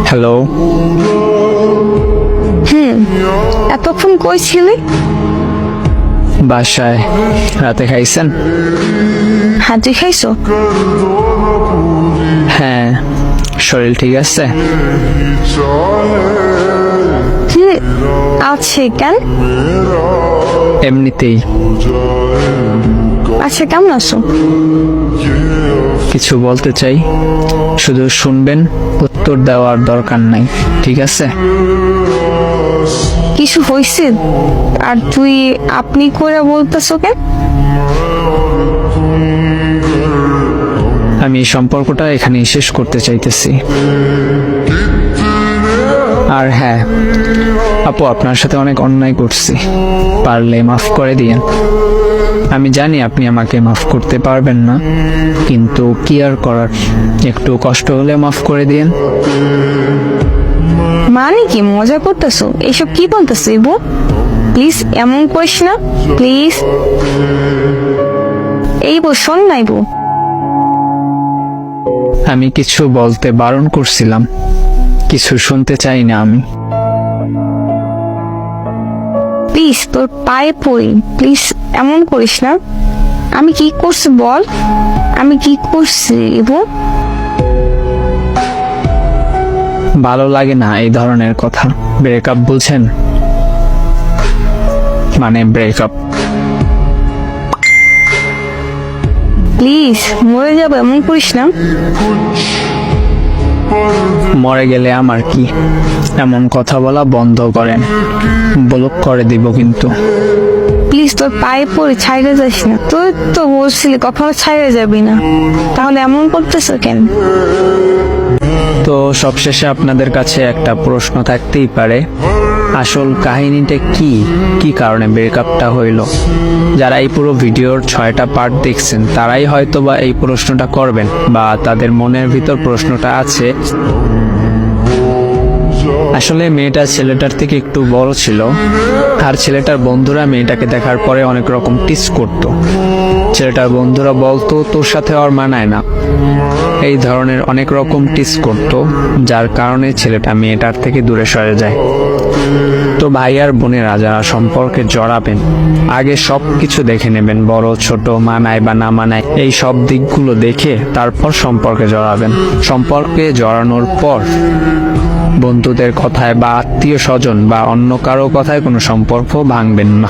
Hello, এতক্ষণ কই ছিলি? বাসায়। রাতে খাইছেন? হ্যাঁ, তুই খাইছো? হ্যাঁ। শরীর ঠিক আছে? আছে। কেন? এমনিতেই। আচ্ছা, কেমন আছো? কিছু বলতে চাই, শুধু শুনবেন, উত্তর দেওয়ার দরকার নাই, ঠিক আছে? কিছু হয়েছে? আর তুই আপনি করে বলতেছো কেন? আমি এই সম্পর্কটা এখানেই শেষ করতে চাইতেছি। আর হ্যাঁ আপু, আপনার সাথে অনেক অন্যায় করছি, পারলে মাফ করে দিয়েন। আমি জানি আপনি আমাকে মাফ করতে পারবেন না, কিন্তু কি আর করার, একটু কষ্ট হলে মাফ করে দিয়েন। মানে কি মজা করতেছো? এইসব কি বলতেছো ইবু? প্লিজ এমন করিস না, প্লিজ। এই বউ, শোন না ইবু। আমি কিছু বলতে বারণ করছিলাম, কিছু শুনতে চাই না আমি। প্লিজ তোর পায়ে পড়ি, প্লিজ এমন করিস না। আমি কি করছি বল? আমি কি করছি ইবু? ভালো লাগে না এই ধরনের কথা। ব্রেকআপ বলছেন, মানে ব্রেকআপ। প্লিজ মরে যাবো, এমন করিস না। মরে গেলে আমার কি? এমন কথা বলা বন্ধ করেন, ব্লক করে দিব কিন্তু। প্লিজ তোর পায়ে পড়ে ছাইড়ে যাস না। তুই তো বলছিলি কখনো ছাইড়ে যাবি না, তাহলে এমন করতেছো কেন? তো সবশেষে আপনাদের কাছে একটা প্রশ্ন থাকতেই পারে, আসল কাহিনীটা কি, কি কারণে ব্রেকআপটা হইল? যারা এই পুরো ভিডিওর 6টা পার্ট দেখছেন তারাই হয়তো বা এই প্রশ্নটা করবেন, বা তাদের মনের ভিতর প্রশ্নটা আছে। আসলে মেয়েটা ছেলেটার থেকে একটু বড় ছিল, আর ছেলেটার বন্ধুরা মেয়েটাকে দেখার পরে অনেক রকম টিস করত। ছেলেটার বন্ধুরা বলতো তোর সাথে আর মানায় না, এই ধরনের অনেক রকম টিস করত, যার কারণে ছেলেটা মেয়েটার থেকে দূরে সরে যায়। তো ভাই আর বোনেরা যারা সম্পর্কে জড়াবেন, আগে সব কিছু দেখে নেবেন, বড় ছোট, মানায় বা না মানায়, এই সব দিকগুলো দেখে তারপর সম্পর্কে জড়াবেন। সম্পর্কে জড়ানোর পর বন্ধুদের কথায় বা আত্মীয় স্বজন বা অন্য কারো কথায় কোনো সম্পর্ক ভাঙবেন না।